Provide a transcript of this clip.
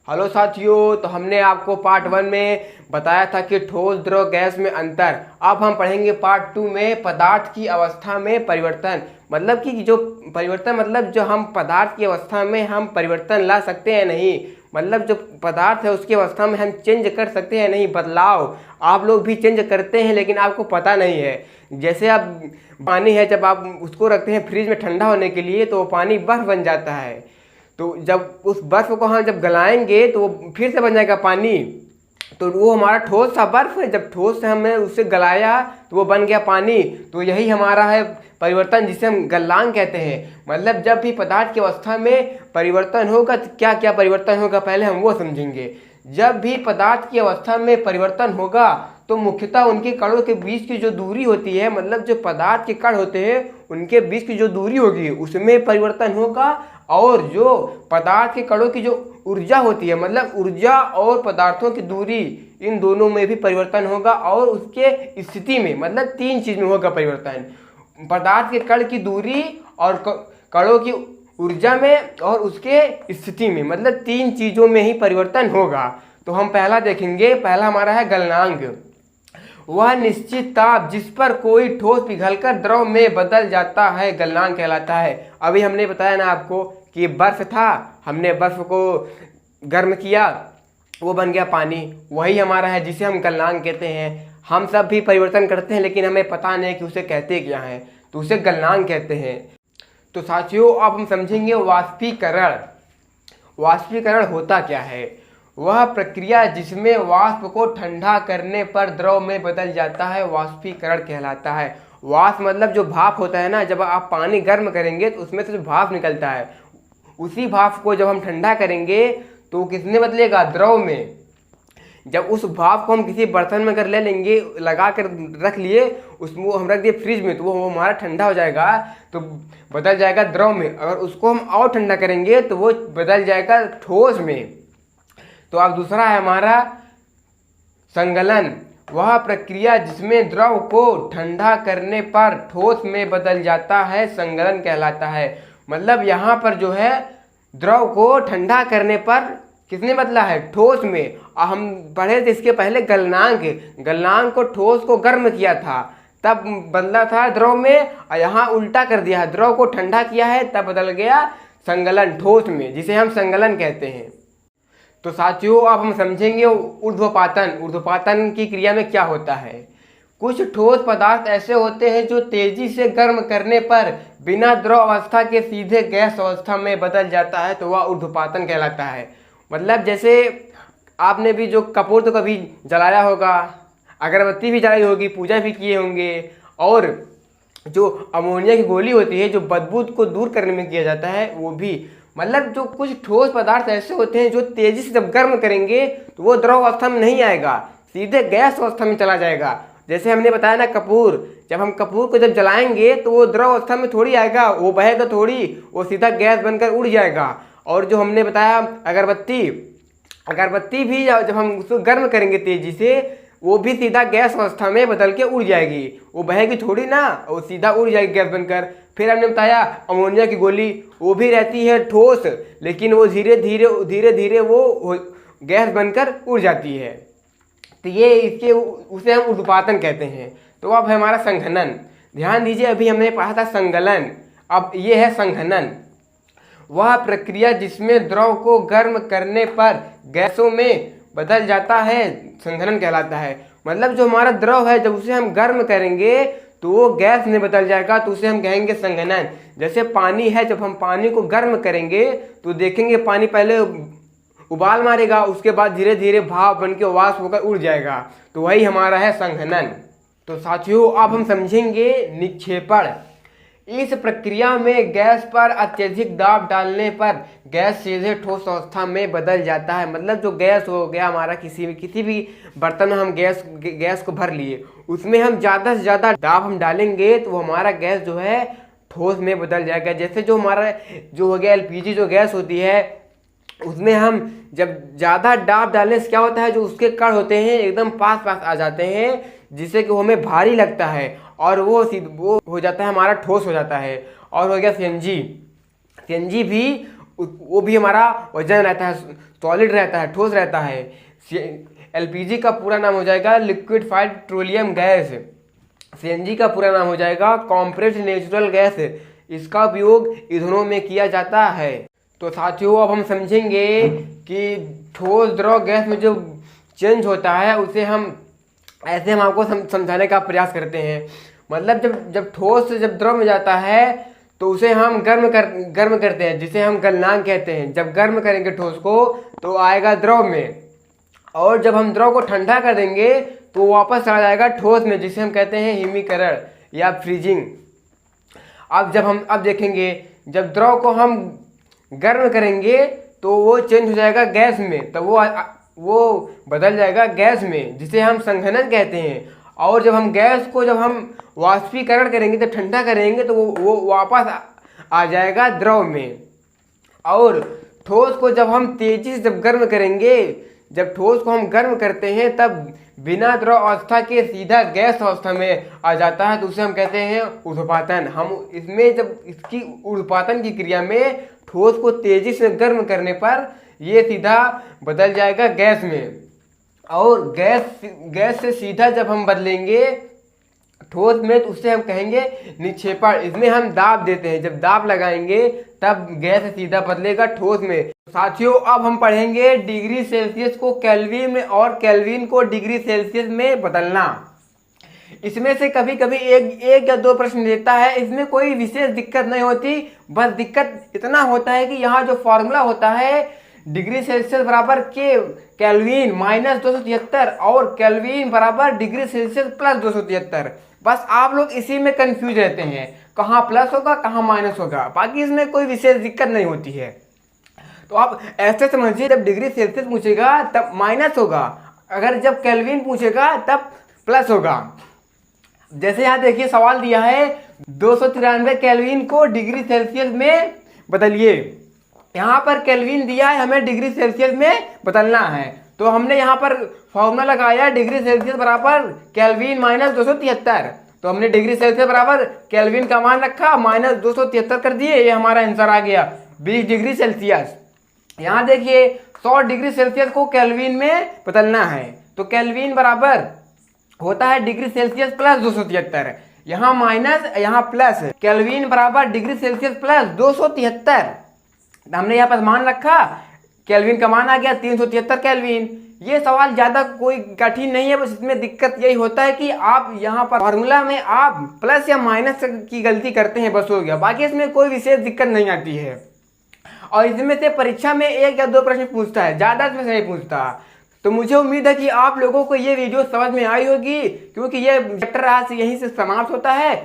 Hello साथियों, तो हमने आपको पार्ट 1 में बताया था कि ठोस द्रव गैस में अंतर। अब हम पढ़ेंगे पार्ट 2 में पदार्थ की अवस्था में परिवर्तन। मतलब कि जो परिवर्तन मतलब जो हम पदार्थ की अवस्था में हम परिवर्तन ला सकते हैं नहीं, मतलब जो पदार्थ है उसकी अवस्था में हम चेंज कर सकते हैं नहीं, बदलाव आप लोग भी चेंज करते हैं लेकिन आपको पता नहीं है। जैसे अब पानी है, जब आप उसको रखते हैं फ्रिज में ठंडा होने के लिए तो वो पानी बर्फ बन जाता है। तो जब उस बर्फ को हम जब गलाएंगे तो वो फिर से बन जाएगा पानी। तो वो हमारा ठोस सा बर्फ है, जब ठोस से हमने उससे गलाया तो वो बन गया पानी। तो यही हमारा है परिवर्तन, जिसे हम गलनांक कहते हैं। मतलब जब भी पदार्थ की अवस्था में परिवर्तन होगा तो क्या क्या परिवर्तन होगा पहले हम वो समझेंगे। जब भी पदार्थ की अवस्था में परिवर्तन होगा तो मुख्यतः उनके कणों के बीच की जो दूरी होती है, मतलब जो पदार्थ के कण होते हैं उनके बीच की जो दूरी होगी उसमें परिवर्तन होगा। और जो पदार्थ के कणों की जो ऊर्जा होती है, मतलब ऊर्जा और पदार्थों की दूरी, इन दोनों में भी परिवर्तन होगा। और उसके स्थिति में मतलब 3 चीज में होगा परिवर्तन, पदार्थ के कण की दूरी और कणों की ऊर्जा में और उसके स्थिति में, मतलब 3 चीजों में ही परिवर्तन होगा। तो हम पहला देखेंगे, पहला हमारा है गलनांक। वह निश्चित ताप जिस पर कोई ठोस पिघलकर द्रव में बदल जाता है गलनांक कहलाता है। अभी हमने बताया ना आपको कि बर्फ था, हमने बर्फ को गर्म किया, वो बन गया पानी, वही हमारा है जिसे हम गलनांक कहते हैं। हम सब भी परिवर्तन करते हैं लेकिन हमें पता नहीं कि उसे कहते क्या है, तो उसे गलनांक कहते हैं। तो साथियों अब हम समझेंगे वाष्पीकरण। वाष्पीकरण होता क्या है? वह प्रक्रिया जिसमें वाष्प को ठंडा करने पर द्रव में बदल जाता है वाष्पीकरण कहलाता है। वाष्प मतलब जो भाप होता है ना, जब आप पानी गर्म करेंगे तो उसमें से जो भाप निकलता है, उसी भाप को जब हम ठंडा करेंगे तो किसने बदलेगा? द्रव में। जब उस भाप को हम किसी बर्तन में अगर ले लेंगे, लगा कर रख लिए, उसको हम रख दिए फ्रिज में, तो वो हमारा ठंडा हो जाएगा तो बदल जाएगा द्रव में। अगर उसको हम और ठंडा करेंगे तो वो बदल जाएगा ठोस में। तो अब दूसरा है हमारा संगलन। वह प्रक्रिया जिसमें द्रव को ठंडा करने पर ठोस में बदल जाता है संगलन कहलाता है। मतलब यहाँ पर जो है द्रव को ठंडा करने पर किसने बदला है? ठोस में। हम पढ़े थे इसके पहले गलनांक, गलनांक को ठोस को गर्म किया था तब बदला था द्रव में, और यहाँ उल्टा कर दिया है, द्रव को ठंडा किया है तब बदल गया संगलन ठोस में, जिसे हम संगलन कहते हैं। तो साथियों अब हम समझेंगे ऊर्ध्वपातन। ऊर्ध्वपातन की क्रिया में क्या होता है? कुछ ठोस पदार्थ ऐसे होते हैं जो तेजी से गर्म करने पर बिना द्रव अवस्था के सीधे गैस अवस्था में बदल जाता है, तो वह ऊर्ध्वपातन कहलाता है। मतलब जैसे आपने भी जो कपूर तो कभी जलाया होगा, अगरबत्ती भी जलाई होगी, पूजा भी किए होंगे, और जो अमोनिया की गोली होती है जो बदबू को दूर करने में किया जाता है वो भी। मतलब जो कुछ ठोस पदार्थ ऐसे होते हैं जो तेजी से जब गर्म करेंगे तो वो द्रव अवस्था में नहीं आएगा, सीधे गैस अवस्था में चला जाएगा। जैसे हमने बताया ना कपूर, जब हम कपूर को जब जलाएंगे तो वो द्रव अवस्था में थोड़ी आएगा, वो बहेगा थोड़ी, वो सीधा गैस बनकर उड़ जाएगा। और जो हमने बताया अगरबत्ती, अगरबत्ती भी जब हम उसको गर्म करेंगे तेजी से, वो भी सीधा गैस अवस्था में बदल के उड़ जाएगी, वो बहेगी थोड़ी ना, वो सीधा उड़ जाएगी गैस बनकर। फिर हमने बताया अमोनिया की गोली, वो भी रहती है ठोस लेकिन वो धीरे धीरे वो गैस बनकर उड़ जाती है। तो ये इसके उसे हम ऊर्ध्वपातन कहते हैं। तो अब है हमारा संघनन। ध्यान दीजिए, अभी हमने पढ़ा था संगलन, अब ये है संघनन। वह प्रक्रिया जिसमें द्रव को गर्म करने पर गैसों में बदल जाता है संघनन कहलाता है। मतलब जो हमारा द्रव है जब उसे हम गर्म करेंगे तो वो गैस में बदल जाएगा, तो उसे हम कहेंगे संघनन। जैसे पानी है, जब हम पानी को गर्म करेंगे तो देखेंगे पानी पहले उबाल मारेगा, उसके बाद धीरे धीरे भाप बन के वाष्प होकर उड़ जाएगा, तो वही हमारा है संघनन। तो साथियों अब हम समझेंगे निक्षेपण। इस प्रक्रिया में गैस पर अत्यधिक दाब डालने पर गैस सीधे ठोस अवस्था में बदल जाता है। मतलब जो गैस हो गया हमारा, किसी भी बर्तन में हम गैस को भर लिए, उसमें हम ज़्यादा से ज़्यादा दाब हम डालेंगे तो वो हमारा गैस जो है ठोस में बदल जाएगा। जैसे जो हमारा जो हो गया एलपीजी जो गैस होती है, उसमें हम जब ज़्यादा दाब डालने से क्या होता है, जो उसके कण होते हैं एकदम पास आ जाते हैं, जिससे कि वो हमें भारी लगता है और वो हो जाता है हमारा ठोस हो जाता है। और हो गया सीएनजी। सीएनजी भी वो भी हमारा वजन रहता है, सॉलिड रहता है, ठोस रहता है। एलपीजी का पूरा नाम हो जाएगा लिक्विफाइड पेट्रोलियम गैस। सीएनजी का पूरा नाम हो जाएगा कॉम्प्रेस्ड नेचुरल गैस। इसका उपयोग ईंधनों में किया जाता है। तो साथियों अब हम समझेंगे कि ठोस द्रव गैस में जो चेंज होता है उसे हम आपको समझाने का प्रयास करते हैं। मतलब जब ठोस से जब द्रव में जाता है तो उसे हम गर्म करते हैं, जिसे हम गलनांक कहते हैं। जब गर्म करेंगे ठोस को तो आएगा द्रव में, और जब हम द्रव को ठंडा कर देंगे तो वापस चला जाएगा ठोस में, जिसे हम कहते हैं हिमीकरण या फ्रीजिंग। अब देखेंगे जब द्रव को हम गर्म करेंगे तो वो चेंज हो जाएगा गैस में, तो वो बदल जाएगा गैस में, जिसे हम संघनन कहते हैं। और जब हम गैस को वाष्पीकरण करेंगे, जब ठंडा करेंगे तो वो वापस आ जाएगा द्रव में। और ठोस को जब हम तेजी से गर्म करेंगे, जब ठोस को हम गर्म करते हैं तब बिना द्रव अवस्था के सीधा गैस अवस्था में आ जाता है, तो उसे हम कहते हैं ऊर्ध्वपातन। हम इसमें जब इसकी ऊर्ध्वपातन की क्रिया में ठोस को तेजी से गर्म करने पर ये सीधा बदल जाएगा गैस में। और गैस से सीधा जब हम बदलेंगे ठोस में तो उससे हम कहेंगे निक्षेपण। इसमें हम दाब देते हैं, जब दाब लगाएंगे तब गैस से सीधा बदलेगा ठोस में। साथियों अब हम पढ़ेंगे डिग्री सेल्सियस को केल्विन में और केल्विन को डिग्री सेल्सियस में बदलना। इसमें से कभी कभी एक या दो प्रश्न देता है। इसमें कोई विशेष दिक्कत नहीं होती, बस दिक्कत इतना होता है कि यहाँ जो फॉर्मूला होता है डिग्री सेल्सियस बराबर केल्विन माइनस 273 और केल्विन बराबर डिग्री सेल्सियस प्लस 273। बस आप लोग इसी में कंफ्यूज रहते हैं, कहाँ प्लस होगा कहाँ माइनस होगा, बाकी इसमें कोई विशेष दिक्कत नहीं होती है। तो आप ऐसे समझिए, जब डिग्री सेल्सियस पूछेगा तब माइनस होगा, अगर जब केल्विन पूछेगा तब प्लस होगा। जैसे यहाँ देखिए सवाल दिया है 293 केल्विन को डिग्री सेल्सियस में बदलिए। यहाँ पर केल्विन दिया है, हमें डिग्री सेल्सियस में बदलना है, तो हमने यहाँ पर फॉर्मूला लगाया डिग्री सेल्सियस बराबर केल्विन माइनस 273। तो हमने डिग्री सेल्सियस बराबर केल्विन का मान रखा माइनस 273 कर दिए, ये हमारा आंसर आ गया 20 डिग्री सेल्सियस। यहाँ देखिए 100 डिग्री सेल्सियस को केल्विन में बदलना है, तो केल्विन बराबर होता है डिग्री सेल्सियस प्लस 273। यहाँ माइनस यहाँ प्लस, केल्विन बराबर डिग्री सेल्सियस प्लस 273। हमने यहाँ पर मान रखा, केल्विन का मान आ गया 373 केल्विन। ये सवाल ज़्यादा कोई कठिन नहीं है, बस इसमें दिक्कत यही होता है कि आप यहाँ पर फॉर्मूला में आप प्लस या माइनस की गलती करते हैं, बस हो गया, बाकी इसमें कोई विशेष दिक्कत नहीं आती है। और इसमें से परीक्षा में एक या दो प्रश्न पूछता है, ज़्यादा इसमें से नहीं पूछता। तो मुझे उम्मीद है कि आप लोगों को ये वीडियो समझ में आई होगी, क्योंकि ये चैप्टर आज यहीं से समाप्त होता है।